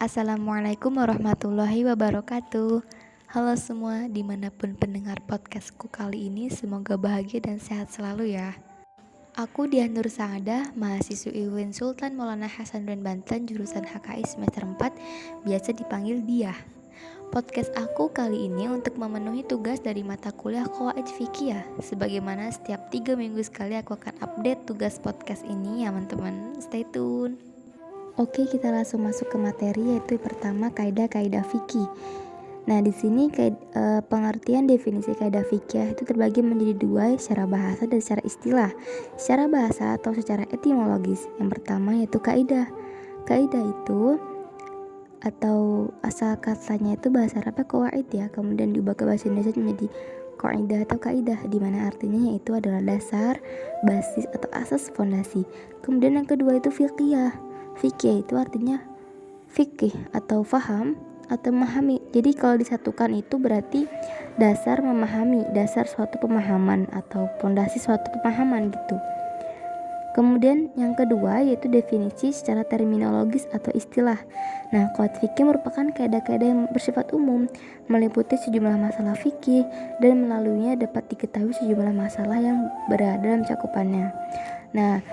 Assalamualaikum warahmatullahi wabarakatuh. Halo semua, dimanapun pendengar podcastku kali ini, semoga bahagia dan sehat selalu ya. Aku Dian Nur Saadah, mahasiswi UIN Sultan Maulana Hasanuddin Banten, jurusan HKI semester 4, biasa dipanggil Dia. Podcast aku kali ini untuk memenuhi tugas dari mata kuliah Qawaid Fiqhiyah. Sebagaimana setiap 3 minggu sekali aku akan update tugas podcast ini ya teman-teman. Stay tune. Oke, kita langsung masuk ke materi, yaitu pertama kaidah-kaidah fikih. Nah, di sini pengertian definisi kaidah fikih itu terbagi menjadi dua, secara bahasa dan secara istilah. Secara bahasa atau secara etimologis. Yang pertama yaitu kaidah. Kaidah itu atau asal katanya itu bahasa Arabnya qawaid ya, kemudian diubah ke bahasa Indonesia menjadi qaidah atau kaidah, di mana artinya yaitu adalah dasar, basis atau asas fondasi. Kemudian yang kedua itu fiqhiyah. Fikih itu artinya fikih atau faham atau memahami. Jadi kalau disatukan itu berarti dasar memahami, dasar suatu pemahaman atau fondasi suatu pemahaman gitu. Kemudian yang kedua yaitu definisi secara terminologis atau istilah. Nah, qawaid fikih merupakan kaidah-kaidah yang bersifat umum, meliputi sejumlah masalah fikih dan melaluinya dapat diketahui sejumlah masalah yang berada dalam cakupannya. Nah,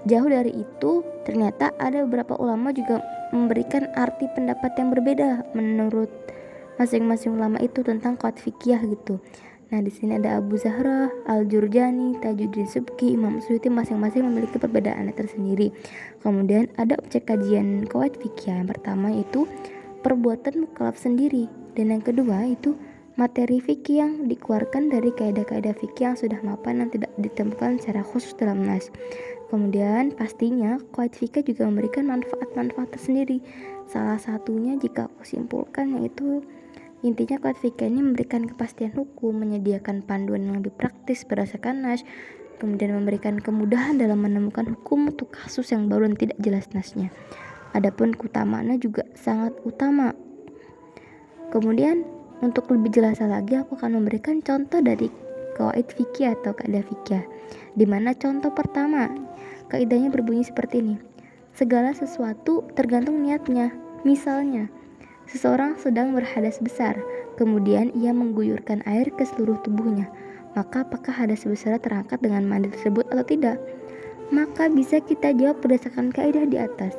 jauh dari itu, ternyata ada beberapa ulama juga memberikan arti pendapat yang berbeda menurut masing-masing ulama itu tentang qawaid fikih gitu. Nah, di sini ada Abu Zahra, Al-Jurjani, Tajuddin Subki, Imam Suyuti, masing-masing memiliki perbedaannya tersendiri. Kemudian ada objek kajian qawaid fikih. Yang pertama itu perbuatan mukallaf sendiri, dan yang kedua itu materi fikih yang dikeluarkan dari kaidah-kaidah fikih yang sudah mapan dan tidak ditemukan secara khusus dalam nas. Kemudian pastinya qawaid fikih juga memberikan manfaat-manfaat tersendiri. Salah satunya jika aku simpulkan yaitu intinya qawaid fikih ini memberikan kepastian hukum, menyediakan panduan yang lebih praktis berdasarkan nas, kemudian memberikan kemudahan dalam menemukan hukum untuk kasus yang baru dan tidak jelas nasnya. Adapun keutamaannya juga sangat utama. Kemudian untuk lebih jelas lagi aku akan memberikan contoh dari qawaid fikih atau kaidah fikih. Di mana contoh pertama, kaidahnya berbunyi seperti ini. Segala sesuatu tergantung niatnya. Misalnya, seseorang sedang berhadas besar, kemudian ia mengguyurkan air ke seluruh tubuhnya. Maka apakah hadas besar terangkat dengan mandi tersebut atau tidak? Maka bisa kita jawab berdasarkan kaidah di atas.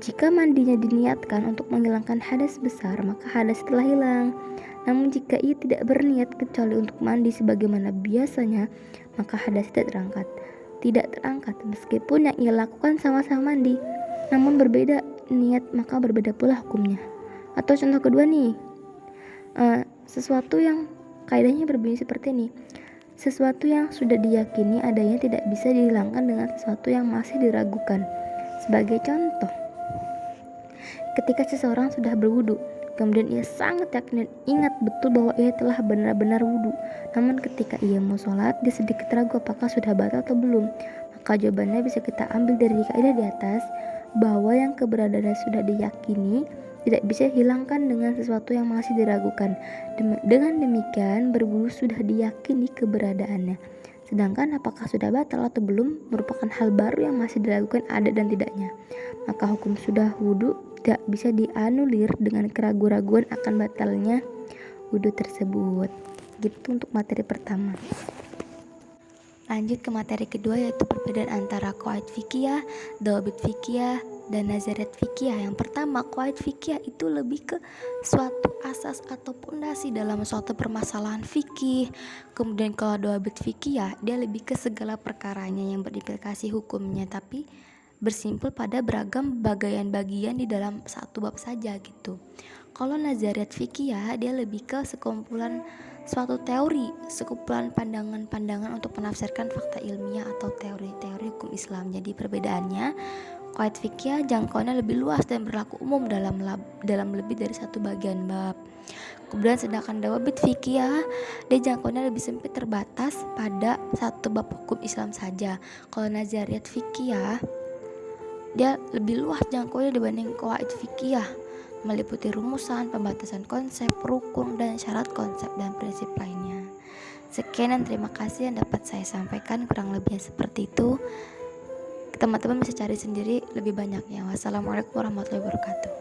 Jika mandinya diniatkan untuk menghilangkan hadas besar, maka hadas telah hilang. Namun jika ia tidak berniat kecuali untuk mandi sebagaimana biasanya, maka hadas tidak terangkat meskipun yang ia lakukan sama-sama mandi, namun berbeda niat, maka berbeda pula hukumnya. Atau contoh kedua nih, sesuatu yang kaidahnya berbunyi seperti ini. Sesuatu yang sudah diyakini adanya tidak bisa dihilangkan dengan sesuatu yang masih diragukan. Sebagai contoh, ketika seseorang sudah berwudu, kemudian ia sangat yakin dan ingat betul bahwa ia telah benar-benar wudu. Namun ketika ia mau sholat, dia sedikit ragu apakah sudah batal atau belum. Maka jawabannya bisa kita ambil dari kaidah di atas, bahwa yang keberadaannya sudah diyakini tidak bisa hilangkan dengan sesuatu yang masih diragukan. Dengan demikian, berwudu sudah diyakini keberadaannya. Sedangkan apakah sudah batal atau belum merupakan hal baru yang masih diragukan ada dan tidaknya. Maka hukum sudah wudu tidak bisa dianulir dengan keraguan-raguan akan batalnya wudu tersebut. Gitu untuk materi pertama. Lanjut ke materi kedua, yaitu perbedaan antara qawaid fikih, dhawabit fikih, dan nazariyat fikih. Yang pertama, qawaid fikih itu lebih ke suatu asas atau pondasi dalam suatu permasalahan fikih. Kemudian kalau dhawabit fikih, dia lebih ke segala perkaranya yang berimplikasi hukumnya, tapi bersimpul pada beragam bagian-bagian di dalam satu bab saja gitu. Kalau nazariyat fikih, dia lebih ke sekumpulan suatu teori, sekumpulan pandangan-pandangan untuk menafsirkan fakta ilmiah atau teori-teori hukum Islam. Jadi perbedaannya, qawaid fikih jangkauannya lebih luas dan berlaku umum dalam lebih dari satu bagian bab. Kemudian sedangkan dhawabit fikih, dia jangkauannya lebih sempit, terbatas pada satu bab hukum Islam saja. Kalau nazariyat fikih, dia lebih luas jangkauannya dibanding qawaid fikih, meliputi rumusan, pembatasan konsep, rukun, dan syarat konsep dan prinsip lainnya. Sekian dan terima kasih yang dapat saya sampaikan, kurang lebihnya seperti itu. Teman-teman bisa cari sendiri lebih banyaknya. Wassalamualaikum warahmatullahi wabarakatuh.